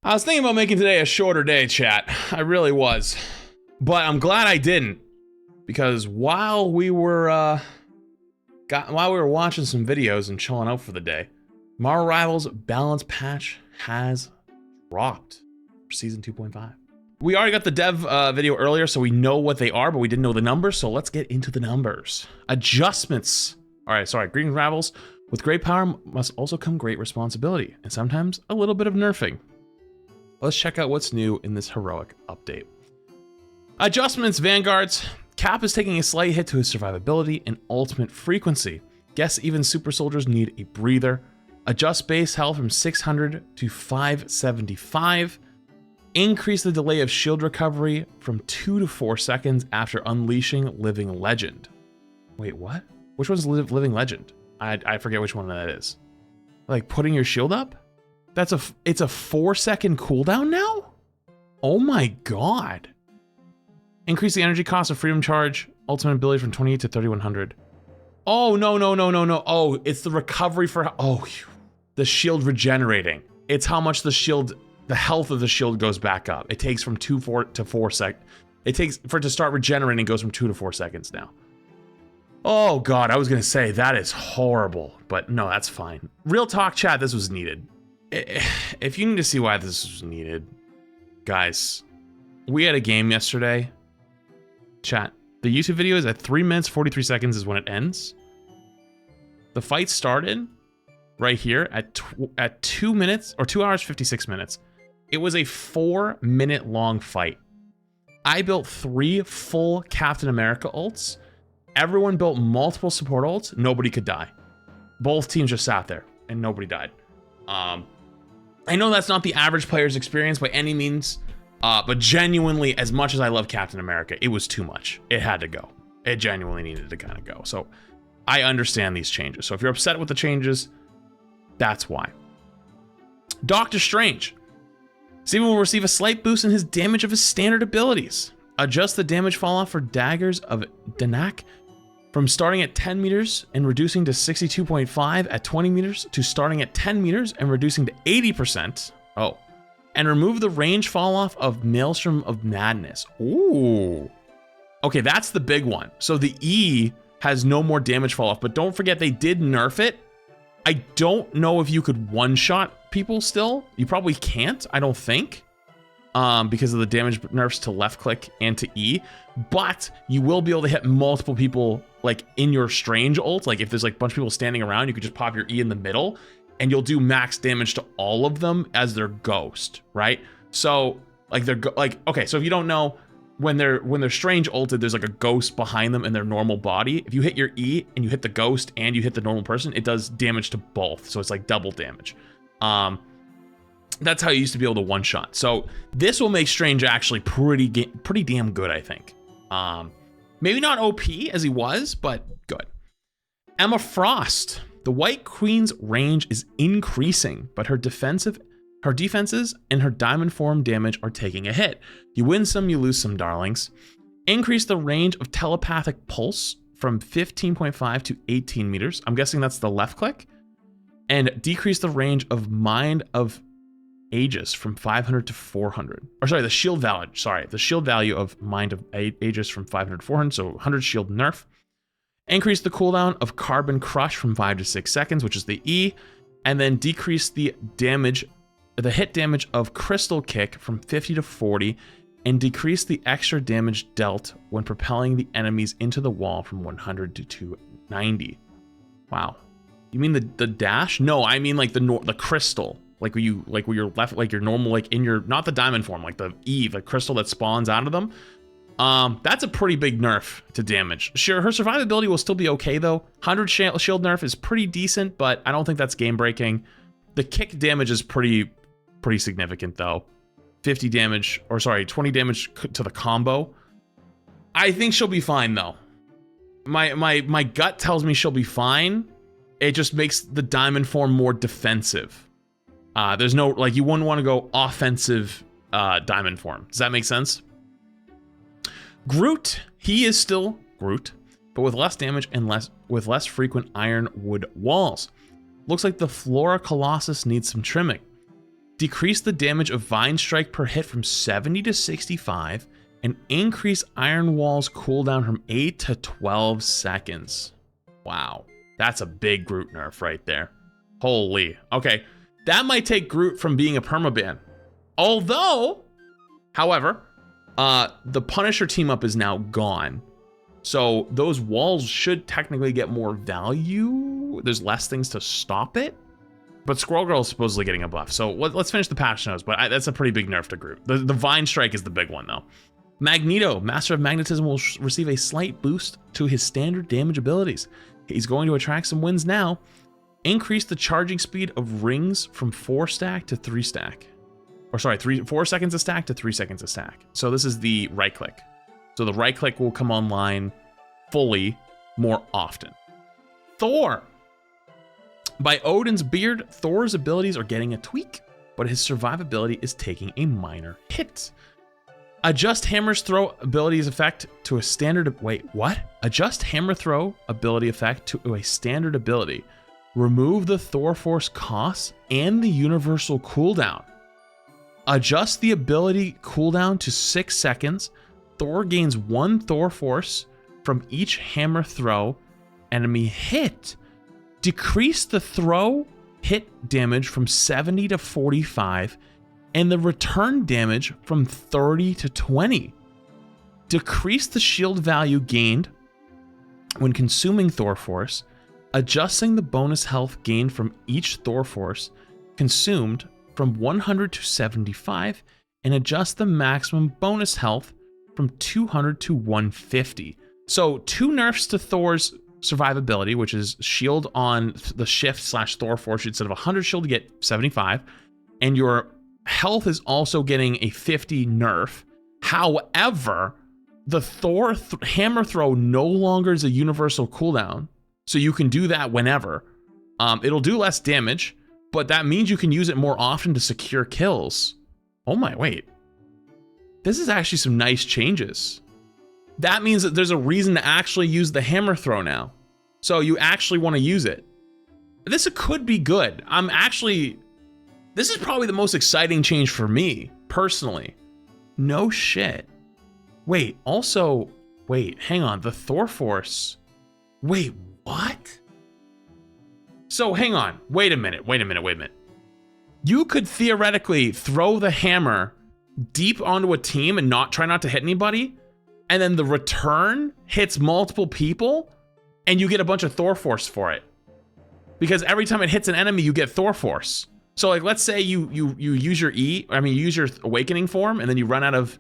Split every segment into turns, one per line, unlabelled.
I was thinking about making today a shorter day, chat. I really was. But I'm glad I didn't. Because while we were watching some videos and chilling out for the day, Marvel Rivals balance patch has dropped for season 2.5. We already got the dev video earlier, so we know what they are, but we didn't know the numbers, so let's get into the numbers. Adjustments. All right, sorry, Greetings Rivals. With great power must also come great responsibility, and sometimes a little bit of nerfing. Let's check out what's new in this heroic update. Adjustments, Vanguards. Cap is taking a slight hit to his survivability and ultimate frequency. Guess even super soldiers need a breather. Adjust base health from 600 to 575. Increase the delay of shield recovery from 2 to 4 seconds after unleashing Living Legend. Wait, what? Which one's Living Legend? I forget which one that is. Like putting your shield up? It's a 4-second cooldown now? Oh my god. Increase the energy cost of Freedom Charge, ultimate ability from 28 to 3100. Oh, no. Oh, it's the recovery for, the shield regenerating. It's how much the health of the shield goes back up. It takes from 2 to 4 seconds. It takes, for it to start regenerating, it goes from 2 to 4 seconds now. Oh god, I was gonna say, that is horrible, but no, that's fine. Real talk, chat, this was needed. If you need to see why this was needed, guys, we had a game yesterday. Chat, the YouTube video is at 3 minutes, 43 seconds is when it ends. The fight started right here at 2 minutes, or 2 hours, 56 minutes. It was a 4-minute long fight. I built 3 full Captain America ults. Everyone built multiple support ults. Nobody could die. Both teams just sat there and nobody died. I know that's not the average player's experience by any means, but genuinely, as much as I love Captain America, it was too much. It had to go. It genuinely needed to kind of go. So I understand these changes. So if you're upset with the changes, that's why. Doctor Strange. Steven will receive a slight boost in his damage of his standard abilities. Adjust the damage fall off for daggers of Danak from starting at 10 meters and reducing to 62.5 at 20 meters to starting at 10 meters and reducing to 80%. Oh. And remove the range fall off of Maelstrom of Madness. Ooh. Okay, that's the big one. So the E has no more damage fall off, but don't forget they did nerf it. I don't know if you could one-shot people still. You probably can't, I don't think. Because of the damage nerfs to left click and to E, but you will be able to hit multiple people like in your Strange ult. Like if there's like a bunch of people standing around, you could just pop your E in the middle and you'll do max damage to all of them as their ghost, right? So like okay, so if you don't know, when they're Strange ulted, there's like a ghost behind them in their normal body. If you hit your E and you hit the ghost and you hit the normal person, it does damage to both. So it's like double damage. That's how you used to be able to one-shot. So this will make Strange actually pretty damn good, I think. Maybe not OP as he was, but good. Emma Frost. The White Queen's range is increasing, but her defenses and her diamond form damage are taking a hit. You win some, you lose some, darlings. Increase the range of telepathic pulse from 15.5 to 18 meters. I'm guessing that's the left click. And decrease the range of Mind of Aegis from 500 to 400. Or sorry, the shield value. Sorry, the shield value of Mind of Aegis from 500 to 400. So 100 shield nerf. Increase the cooldown of Carbon Crush from 5 to 6 seconds, which is the E. And then decrease the hit damage of Crystal Kick from 50 to 40. And decrease the extra damage dealt when propelling the enemies into the wall from 100 to 290. Wow. You mean the dash? No, I mean like the crystal. Like where you're left, like your normal, like in your, not the diamond form, like the E, the crystal that spawns out of them. That's a pretty big nerf to damage. Sure, her survivability will still be okay though. 100 shield nerf is pretty decent, but I don't think that's game breaking. The kick damage is pretty significant though. 50 damage, or sorry, 20 damage to the combo. I think she'll be fine though. My gut tells me she'll be fine. It just makes the diamond form more defensive. There's no, like, you wouldn't want to go offensive diamond form. Does that make sense? Groot, he is still Groot, but with less damage and with less frequent ironwood walls. Looks like the Flora Colossus needs some trimming. Decrease the damage of Vine Strike per hit from 70 to 65, and increase Iron Wall's cooldown from 8 to 12 seconds. Wow, that's a big Groot nerf right there. Holy. Okay, that might take Groot from being a permaban. Although, however, the Punisher team up is now gone. So those walls should technically get more value. There's less things to stop it. But Squirrel Girl is supposedly getting a buff. So let's finish the patch notes, but that's a pretty big nerf to Groot. The Vine Strike is the big one, though. Magneto, Master of Magnetism, will receive a slight boost to his standard damage abilities. He's going to attract some wins now. Increase the charging speed of rings from 4 stack to 3 stack. Or sorry, 4 seconds a stack to 3 seconds a stack. So this is the right click. So the right click will come online fully more often. Thor. By Odin's beard, Thor's abilities are getting a tweak, but his survivability is taking a minor hit. Adjust Hammer's Throw abilities effect to a standard. Wait, what? Adjust Hammer Throw ability effect to a standard ability. Remove the Thor Force cost and the universal cooldown. Adjust the ability cooldown to 6 seconds. Thor gains 1 Thor Force from each Hammer Throw enemy hit. Decrease the throw hit damage from 70 to 45 and the return damage from 30 to 20. Decrease the shield value gained when consuming Thor Force, adjusting the bonus health gained from each Thor Force consumed from 100 to 75, and adjust the maximum bonus health from 200 to 150. So 2 nerfs to Thor's survivability, which is shield on the shift/Thor Force. Instead of 100 shield, you get 75, and your health is also getting a 50 nerf. However, the Thor hammer throw no longer is a universal cooldown, so you can do that whenever. It'll do less damage, but that means you can use it more often to secure kills. Oh my, wait. This is actually some nice changes. That means that there's a reason to actually use the hammer throw now. So you actually want to use it. This could be good. This is probably the most exciting change for me, personally. No shit. Wait, also, wait, hang on, the Thor Force. Wait, what? So hang on, wait a minute. You could theoretically throw the hammer deep onto a team and try not to hit anybody, and then the return hits multiple people, and you get a bunch of Thor Force for it. Because every time it hits an enemy, you get Thor Force. So like, let's say you use your you use your awakening form, and then you run out of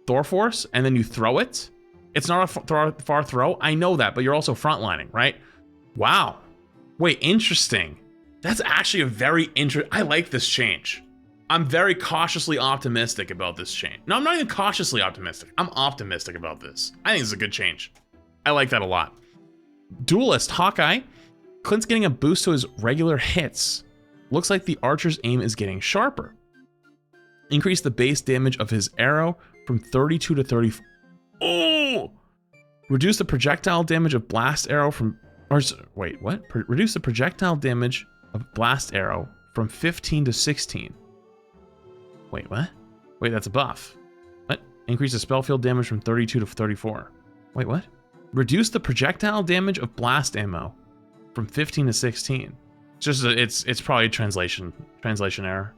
Thor Force, and then you throw it. It's not a far throw, I know that, but you're also frontlining, right? Wow. Wait, interesting. That's actually a very interesting, I like this change. I'm very cautiously optimistic about this change. No, I'm not even cautiously optimistic. I'm optimistic about this. I think it's a good change. I like that a lot. Duelist Hawkeye. Clint's getting a boost to his regular hits. Looks like the archer's aim is getting sharper. Increase the base damage of his arrow from 32 to 34. Oh! Reduce the projectile damage of blast arrow from, wait, what? Reduce the projectile damage of blast arrow from 15 to 16. Wait, what? Wait, that's a buff. What? Increase the spell field damage from 32 to 34. Wait, what? Reduce the projectile damage of blast ammo from 15 to 16. It's probably a translation error.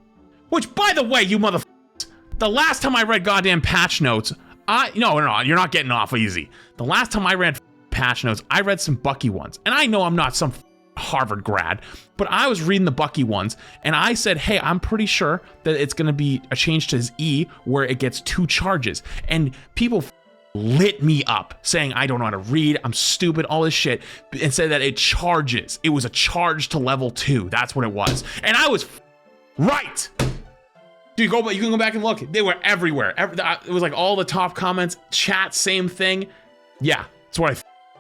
Which, by the way, you motherfuckers, the last time I read goddamn patch notes, no, you're not getting off easy. The last time I read patch notes, I read some Bucky ones, and I know I'm not some Harvard grad, but I was reading the Bucky ones, and I said, hey, I'm pretty sure that it's gonna be a change to his E where it gets 2 charges, and people lit me up saying I don't know how to read, I'm stupid, all this shit, and said that it charges. It was a charge to level 2. That's what it was, and I was right. Dude, you can go back and look. They were everywhere. It was like all the top comments, chat, same thing. Yeah, that's what I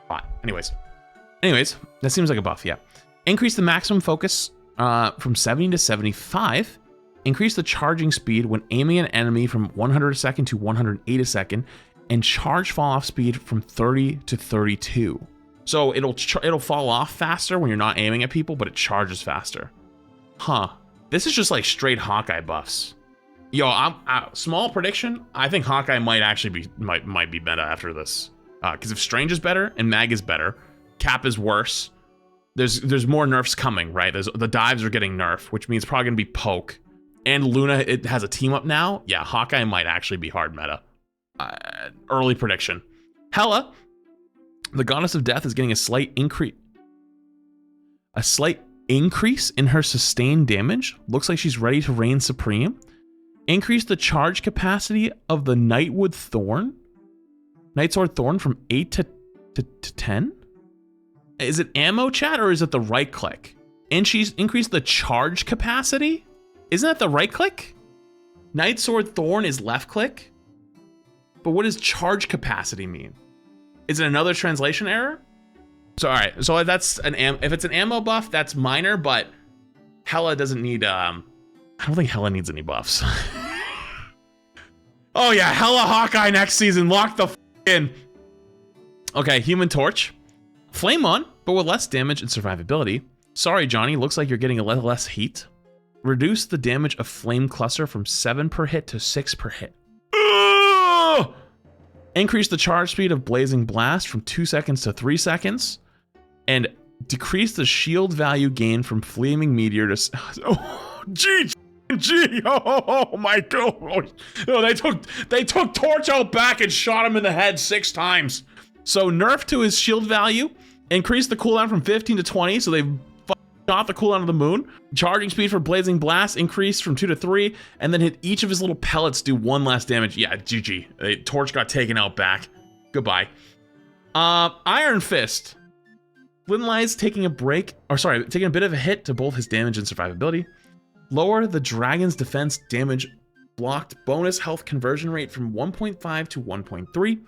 thought. Anyways, that seems like a buff, yeah. Increase the maximum focus from 70 to 75. Increase the charging speed when aiming an enemy from 100 a second to 108 a second. And charge fall off speed from 30 to 32. So it'll fall off faster when you're not aiming at people, but it charges faster. Huh. This is just like straight Hawkeye buffs. Yo, small prediction. I think Hawkeye might actually be might be meta after this. Because if Strange is better and Mag is better, Cap is worse. There's more nerfs coming, right? The dives are getting nerfed, which means probably gonna be poke. And Luna, it has a team up now. Yeah, Hawkeye might actually be hard meta. Early prediction. Hela, the goddess of death, is getting a slight increase. A slight increase in her sustained damage. Looks like she's ready to reign supreme. Increase the charge capacity of the Nightwood Thorn. Nightsword Thorn from 8 to 10? Is it ammo, chat, or is it the right click? And she's increased the charge capacity? Isn't that the right click? Nightsword Thorn is left click? But what does charge capacity mean? Is it another translation error? So, all right, so that's if it's an ammo buff, that's minor, but Hela doesn't need, I don't think Hela needs any buffs. Oh yeah, Hela Hawkeye next season, lock the f in. Okay, Human Torch. Flame on, but with less damage and survivability. Sorry, Johnny, looks like you're getting a little less heat. Reduce the damage of Flame Cluster from 7 per hit to 6 per hit. Increase the charge speed of Blazing Blast from 2 seconds to 3 seconds. And decrease the shield value gain from Flaming Meteor to... Oh, G. Oh my god. Oh, they took Torch out back and shot him in the head 6 times. So nerf to his shield value. Increase the cooldown from 15 to 20. So they shot the cooldown of the moon. Charging speed for Blazing Blast increased from 2 to 3, and then hit each of his little pellets do 1 less damage. Yeah, GG. Torch got taken out back. Goodbye. Iron Fist. Linlai's taking a break, or sorry, taking a bit of a hit to both his damage and survivability. Lower the dragon's defense damage blocked bonus health conversion rate from 1.5 to 1.3.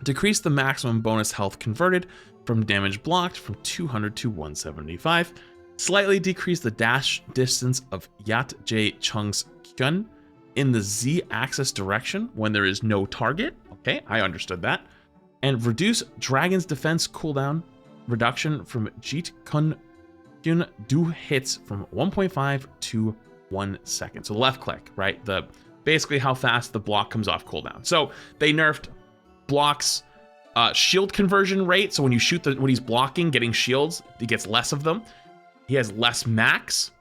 Decrease the maximum bonus health converted from damage blocked from 200 to 175. Slightly decrease the dash distance of Yat J Chung's gun in the Z-axis direction when there is no target. Okay, I understood that. And reduce dragon's defense cooldown reduction from Jeet Kun Kyun do hits from 1.5 to 1 second. So left click, right? Basically how fast the block comes off cooldown. So they nerfed blocks shield conversion rate. So when you shoot when he's blocking, getting shields, he gets less of them. He has less max.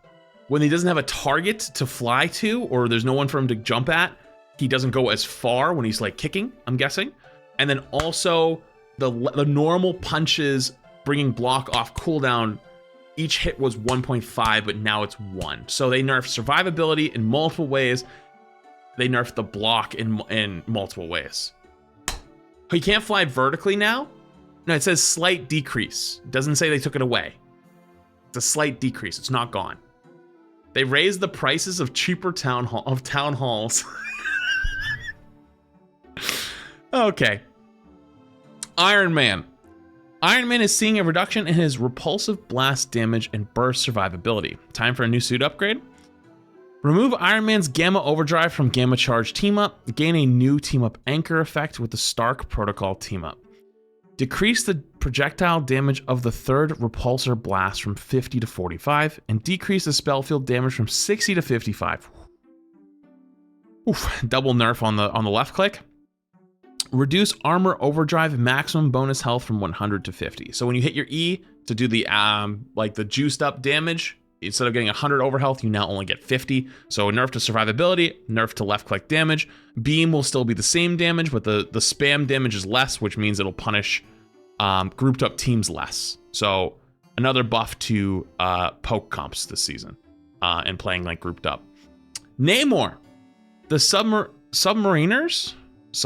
When he doesn't have a target to fly to, or there's no one for him to jump at, he doesn't go as far when he's like kicking, I'm guessing. And then also the normal punches bringing block off cooldown, each hit was 1.5, but now it's 1. So they nerfed survivability in multiple ways. They nerfed the block in multiple ways. He can't fly vertically now. No, it says slight decrease. It doesn't say they took it away. It's a slight decrease. It's not gone. They raised the prices of cheaper town halls. Okay. Iron Man. Iron Man is seeing a reduction in his repulsive blast damage and burst survivability. Time for a new suit upgrade. Remove Iron Man's Gamma Overdrive from Gamma Charge Team Up. Gain a new Team Up Anchor effect with the Stark Protocol Team Up. Decrease the projectile damage of the third repulsor blast from 50 to 45, and decrease the spell field damage from 60 to 55. Oof, double nerf on the left click. Reduce armor overdrive maximum bonus health from 100 to 50. So when you hit your E to do the like the juiced up damage, instead of getting 100 over health, you now only get 50. So nerf to survivability, nerf to left click damage. Beam will still be the same damage, but the spam damage is less, which means it'll punish grouped up teams less. So another buff to poke comps this season and playing like grouped up. Namor, the Submariners, it's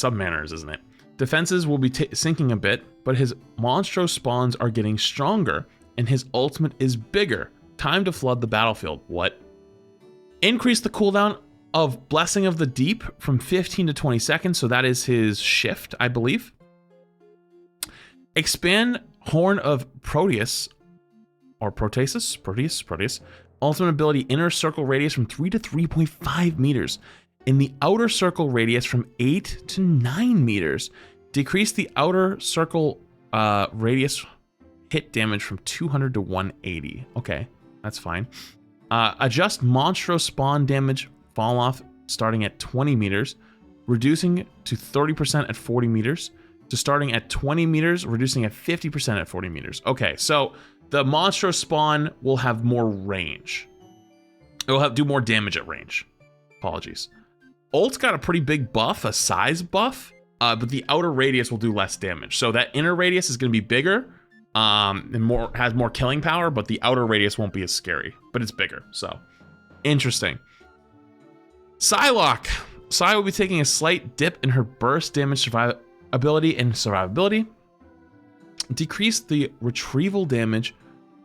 Submariners, isn't it? Defenses will be sinking a bit, but his Monstro spawns are getting stronger, and his ultimate is bigger. Time to flood the battlefield. What? Increase the cooldown of Blessing of the Deep from 15 to 20 seconds, so that is his shift, I believe. Expand Horn of Proteus, or Proteus. Ultimate ability inner circle radius from 3 to 3.5 meters. In the outer circle radius from 8 to 9 meters. Decrease the outer circle radius hit damage from 200 to 180. Okay, that's fine. Adjust monstro spawn damage fall off starting at 20 meters, reducing to 30% at 40 meters, to starting at 20 meters, reducing at 50% at 40 meters. Okay, so the monstro spawn will have more range. It will do more damage at range. Apologies. Ult's got a pretty big buff, a size buff, but the outer radius will do less damage. So that inner radius is going to be bigger, and has more killing power, but the outer radius won't be as scary, but it's bigger. So interesting. Psylocke. Psy will be taking a slight dip in her burst damage ability and survivability. Decrease the retrieval damage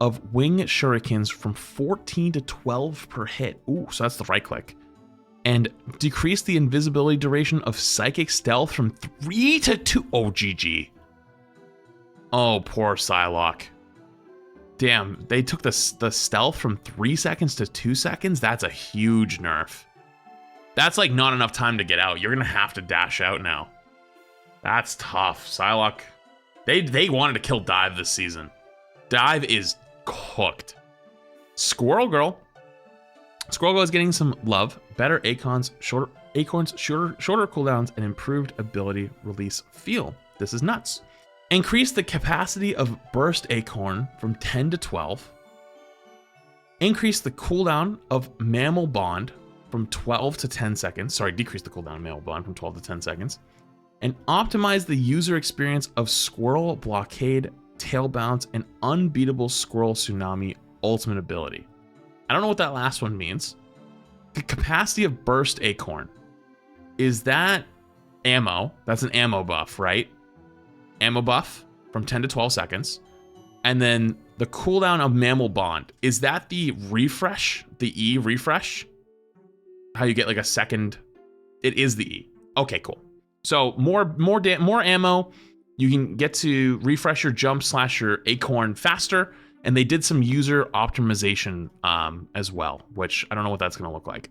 of wing shurikens from 14 to 12 per hit. Ooh, so that's the right click. And decrease the invisibility duration of psychic stealth from 3 to 2. Oh, GG. Oh, poor Psylocke. Damn, they took the stealth from 3 seconds to 2 seconds? That's a huge nerf. That's like not enough time to get out. You're gonna have to dash out now. That's tough. Psylocke, they wanted to kill Dive this season. Dive is cooked. Squirrel Girl. Squirrel Girl is getting some love. Better acorns, shorter cooldowns, and improved ability release feel. This is nuts. Increase the capacity of burst acorn from 10 to 12. Increase the cooldown of mammal bond from 12 to 10 seconds. Sorry, decrease the cooldown of mammal bond from 12 to 10 seconds. And optimize the user experience of Squirrel Blockade, Tail Bounce, and Unbeatable Squirrel Tsunami ultimate ability. I don't know what that last one means. The capacity of burst acorn. Is that ammo? That's an ammo buff, right? Ammo buff from 10 to 12 seconds. And then the cooldown of mammal bond. Is that the refresh? The E refresh? How you get like a second? It is the E. Okay, cool. So more ammo. You can get to refresh your jump / your acorn faster. And they did some user optimization as well, which I don't know what that's going to look like.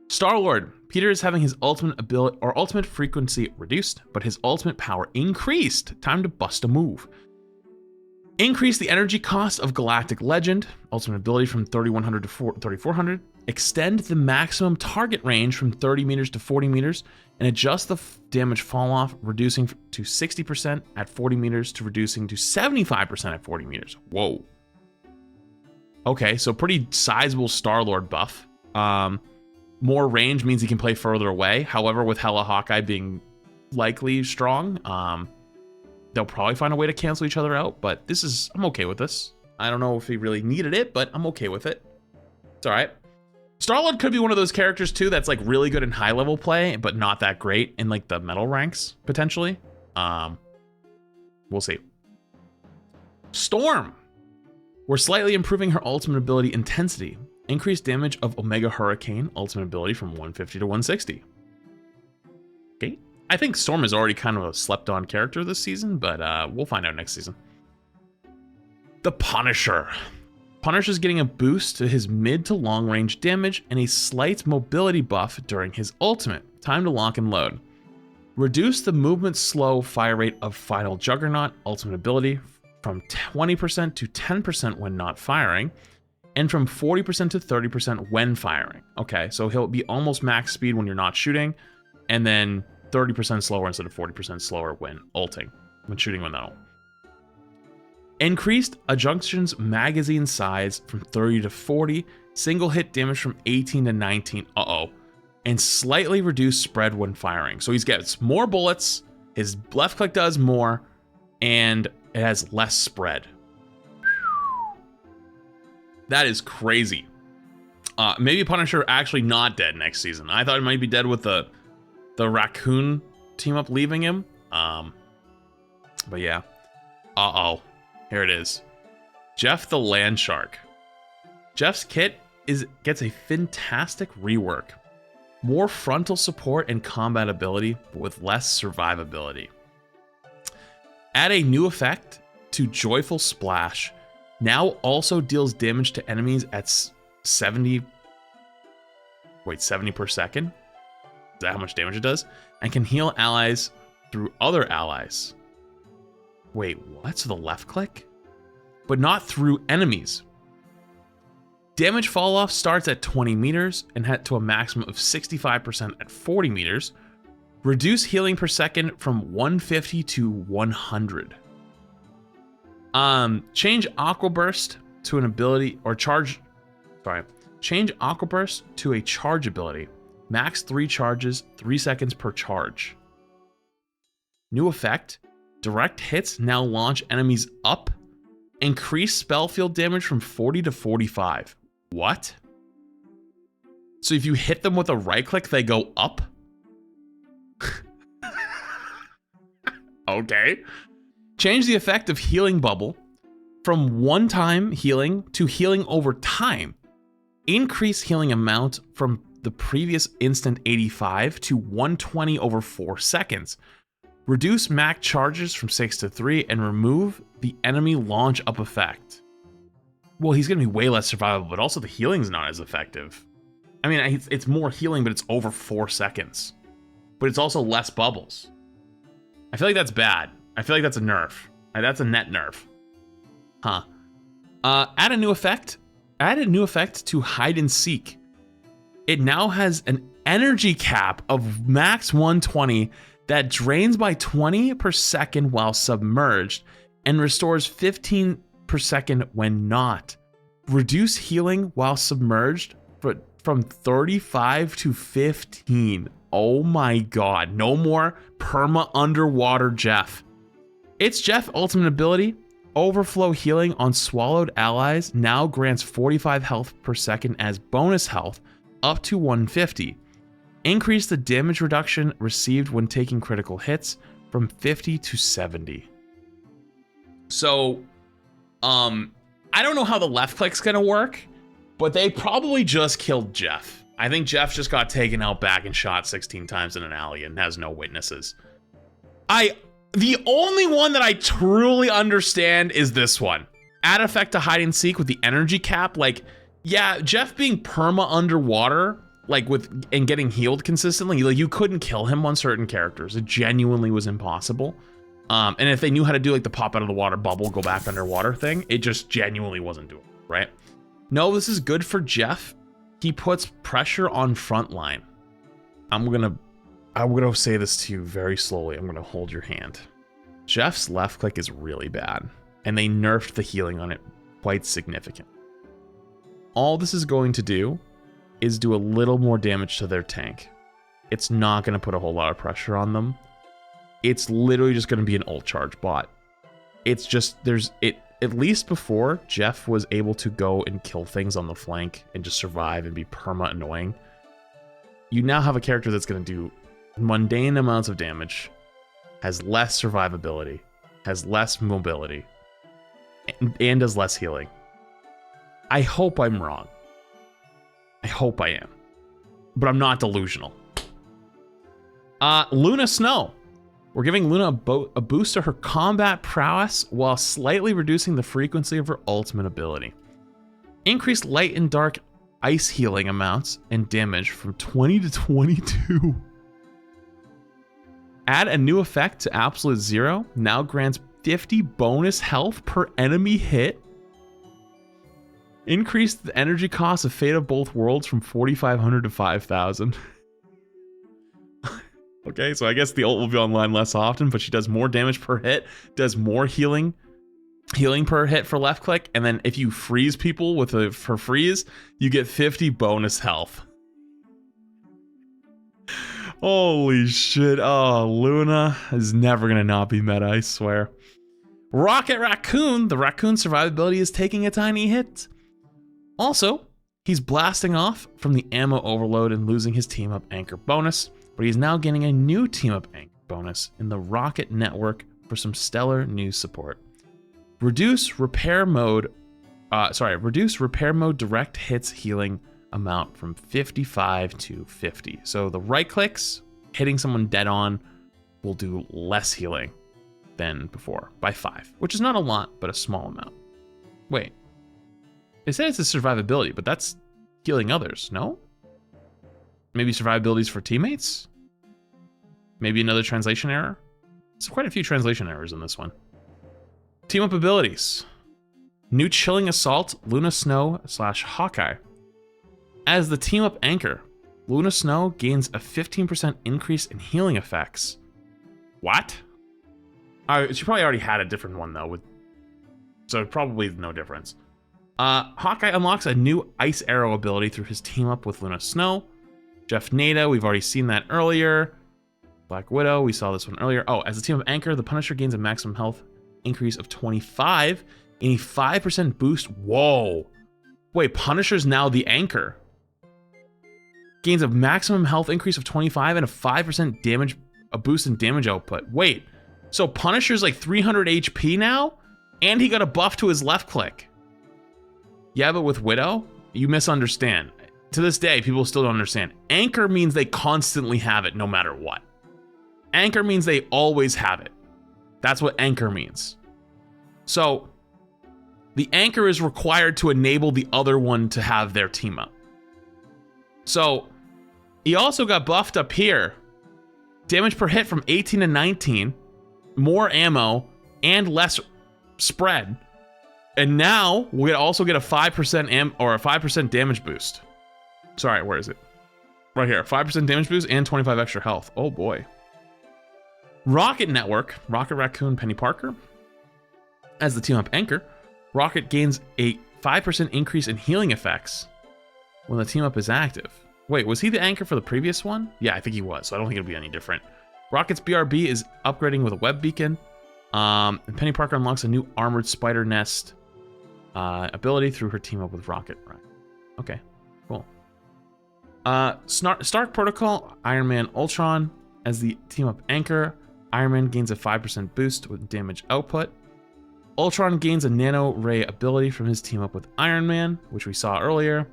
Star-Lord. Peter is having his ultimate ability or ultimate frequency reduced, but his ultimate power increased. Time to bust a move. Increase the energy cost of Galactic Legend. Ultimate ability from 3100 to 3400. Extend the maximum target range from 30 meters to 40 meters. And adjust the damage fall off, reducing to 60% at 40 meters to reducing to 75% at 40 meters. Whoa. Okay, so pretty sizable Star-Lord buff. More range means he can play further away. However, with Hela Hawkeye being likely strong, they'll probably find a way to cancel each other out. But I'm okay with this. I don't know if he really needed it, but I'm okay with it. It's all right. Star-Lord could be one of those characters too that's like really good in high level play, but not that great in like the metal ranks potentially. We'll see. Storm. We're slightly improving her ultimate ability intensity. Increased damage of Omega Hurricane ultimate ability from 150 to 160. Okay. I think Storm is already kind of a slept on character this season, but we'll find out next season. The Punisher. Punisher's getting a boost to his mid to long range damage and a slight mobility buff during his ultimate. Time to lock and load. Reduce the movement slow fire rate of Final Juggernaut ultimate ability from 20% to 10% when not firing, and from 40% to 30% when firing. Okay, so he'll be almost max speed when you're not shooting, and then 30% slower instead of 40% slower when ulting, when shooting when not ult. Increased Adjunction's magazine size from 30 to 40, single hit damage from 18 to 19, and slightly reduced spread when firing. So he gets more bullets, his left click does more, and it has less spread. That is crazy. Maybe Punisher actually not dead next season. I thought he might be dead with the Raccoon team up leaving him. But yeah. Here it is. Jeff the Land Shark. Jeff's kit gets a fantastic rework. More frontal support and combat ability, but with less survivability. Add a new effect to Joyful Splash. Now also deals damage to enemies at 70 per second? Is that how much damage it does? And can heal allies through other allies. Wait, what? So the left click? But not through enemies. Damage fall off starts at 20 meters and head to a maximum of 65% at 40 meters. Reduce healing per second from 150 to 100. Change Aqua Burst to an ability or charge. Sorry. Change Aqua Burst to a charge ability. Max 3 charges, 3 seconds per charge. New effect. Direct hits now launch enemies up. Increase spell field damage from 40 to 45. What? So if you hit them with a right click, they go up? Okay. Change the effect of Healing Bubble from one-time healing to healing over time. Increase healing amount from the previous instant 85 to 120 over 4 seconds. Reduce max charges from 6 to 3 and remove the enemy launch up effect. Well, he's going to be way less survivable, but also the healing's not as effective. I mean, it's more healing, but it's over 4 seconds. But it's also less bubbles. I feel like that's bad. I feel like that's a nerf. That's a net nerf. Huh. Add a new effect. Add a new effect to Hide and Seek. It now has an energy cap of max 120 that drains by 20 per second while submerged and restores 15 per second when not. Reduce healing while submerged from 35 to 15. Oh my god, no more perma underwater Jeff. Its Jeff ultimate ability, Overflow Healing on swallowed allies, now grants 45 health per second as bonus health up to 150. Increase the damage reduction received when taking critical hits from 50 to 70. So, I don't know how the left click's gonna work, but they probably just killed Jeff. I think Jeff just got taken out back and shot 16 times in an alley and has no witnesses. The only one that I truly understand is this one. Add effect to Hide and Seek with the energy cap. Like, yeah, Jeff being perma underwater, like and getting healed consistently, like you couldn't kill him on certain characters. It genuinely was impossible. And if they knew how to do like the pop out of the water bubble, go back underwater thing, it just genuinely wasn't doable, right? No, this is good for Jeff. He puts pressure on frontline. I'm gonna say this to you very slowly. I'm gonna hold your hand. Jeff's left click is really bad, and they nerfed the healing on it quite significantly. All this is going to do is do a little more damage to their tank. It's not gonna put a whole lot of pressure on them. It's literally just gonna be an ult charge bot. It's just, at least before, Jeff was able to go and kill things on the flank and just survive and be perma annoying. You now have a character that's going to do mundane amounts of damage, has less survivability, has less mobility, and does less healing. I hope I'm wrong. I hope I am. But I'm not delusional. Luna Snow. We're giving Luna a boost to her combat prowess while slightly reducing the frequency of her ultimate ability. Increase light and dark ice healing amounts and damage from 20 to 22. Add a new effect to Absolute Zero. Now grants 50 bonus health per enemy hit. Increase the energy cost of Fate of Both Worlds from 4,500 to 5,000. Okay, so I guess the ult will be online less often, but she does more damage per hit, does more healing per hit for left click, and then if you freeze people with her freeze, you get 50 bonus health. Holy shit. Oh, Luna is never gonna not be meta, I swear. Rocket Raccoon. The Raccoon survivability is taking a tiny hit. Also, he's blasting off from the ammo overload and losing his team up anchor bonus. But he's now getting a new team up anchor bonus in the Rocket Network for some stellar new support. Reduce repair mode direct hits healing amount from 55 to 50. So the right clicks, hitting someone dead on, will do less healing than before by 5, which is not a lot, but a small amount. Wait, it says it's a survivability, but that's healing others, no? Maybe survivabilities for teammates? Maybe another translation error? There's quite a few translation errors in this one. Team up abilities. New Chilling Assault, Luna Snow / Hawkeye. As the team up anchor, Luna Snow gains a 15% increase in healing effects. What? She probably already had a different one though, so probably no difference. Hawkeye unlocks a new Ice Arrow ability through his team up with Luna Snow. Jeff Nada, we've already seen that earlier. Black Widow, we saw this one earlier. Oh, as a team of anchor, the Punisher gains a maximum health increase of 25 and a 5% boost. Whoa. Wait, Punisher's now the anchor. Gains a maximum health increase of 25 and a 5% damage, a boost in damage output. Wait, so Punisher's like 300 HP now? And he got a buff to his left click. Yeah, but with Widow, you misunderstand. To this day, people still don't understand. Anchor means they constantly have it no matter what. Anchor means they always have it. That's what anchor means. So, the anchor is required to enable the other one to have their team up. So, he also got buffed up here. Damage per hit from 18 to 19, more ammo, and less spread. And now, we also get a 5% or a 5% damage boost. Sorry, where is it? Right here, 5% damage boost and 25 extra health. Oh boy. Rocket Network, Rocket, Raccoon, Penny Parker. As the team up anchor, Rocket gains a 5% increase in healing effects when the team up is active. Wait, was he the anchor for the previous one? Yeah, I think he was, so I don't think it'll be any different. Rocket's BRB is upgrading with a web beacon. And Penny Parker unlocks a new armored spider nest ability through her team up with Rocket. Right. Okay, cool. Stark Protocol, Iron Man, Ultron. As the team up anchor, Iron Man gains a 5% boost with damage output. Ultron gains a nano ray ability from his team up with Iron Man, which we saw earlier.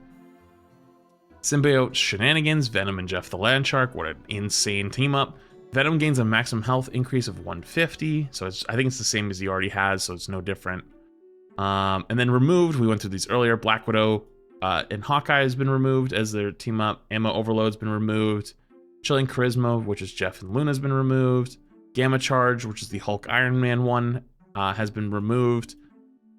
Symbiote Shenanigans, Venom and Jeff the Landshark. What an insane team up. Venom gains a maximum health increase of 150, so I think it's the same as he already has, so it's no different. And then removed, we went through these earlier. Black Widow and Hawkeye has been removed as their team up. Ammo Overload's been removed. Chilling Charisma, which is Jeff and Luna, has been removed. Gamma Charge, which is the Hulk Iron Man one, has been removed.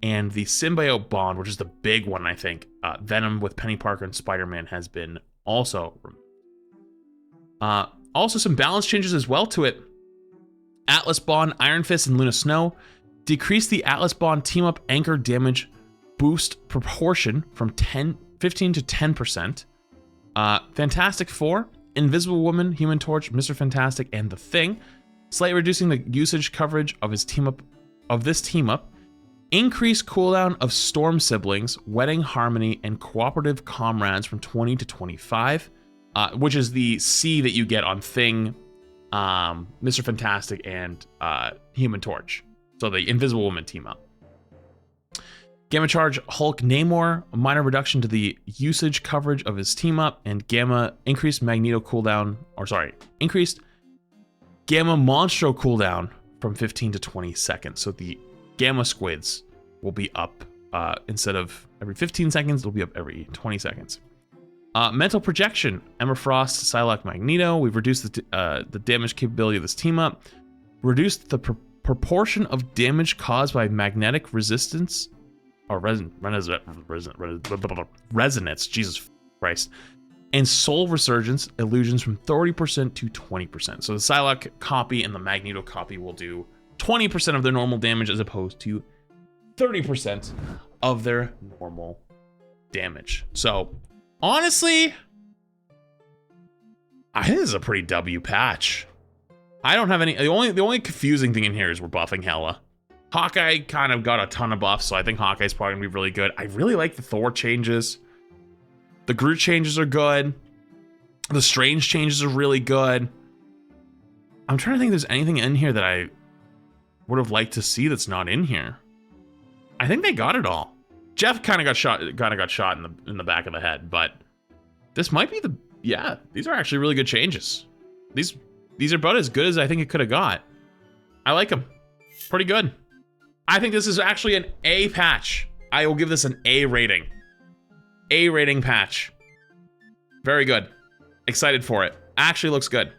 And the Symbiote Bond, which is the big one, I think, Venom with Penny Parker and Spider-Man, has been also removed. Also some balance changes as well to it. Atlas Bond, Iron Fist, and Luna Snow decrease the Atlas Bond team up anchor damage boost proportion from 15 to 10%. Fantastic Four, Invisible Woman, Human Torch, Mr. Fantastic, and The Thing, slightly reducing the usage coverage of his team up Increase cooldown of Storm Siblings, Wedding Harmony, and Cooperative Comrades from 20 to 25, which is the C that you get on Thing, Mr. Fantastic, and Human Torch. So the Invisible Woman team up. Gamma Charge Hulk Namor, a minor reduction to the usage coverage of his team up, and increased Magneto cooldown, increased Gamma Monstro cooldown from 15 to 20 seconds. So the Gamma Squids will be up instead of every 15 seconds, it'll be up every 20 seconds. Mental Projection, Emma Frost, Psylocke, Magneto. We've reduced the damage capability of this team up, reduced the proportion of damage caused by magnetic resistance. Or resonance, Jesus Christ. And Soul Resurgence illusions from 30% to 20%. So the Psylocke copy and the Magneto copy will do 20% of their normal damage as opposed to 30% of their normal damage. So honestly, I think this is a pretty W patch. I don't have any, the only confusing thing in here is we're buffing Hela. Hawkeye kind of got a ton of buffs, so I think Hawkeye's probably gonna be really good. I really like the Thor changes. The Groot changes are good. The Strange changes are really good. I'm trying to think if there's anything in here that I would have liked to see that's not in here. I think they got it all. Jeff kind of got shot in the back of the head, but this might be these are actually really good changes. These are about as good as I think it could have got. I like them. Pretty good. I think this is actually an A patch. I will give this an A rating. A rating patch. Very good. Excited for it. Actually looks good.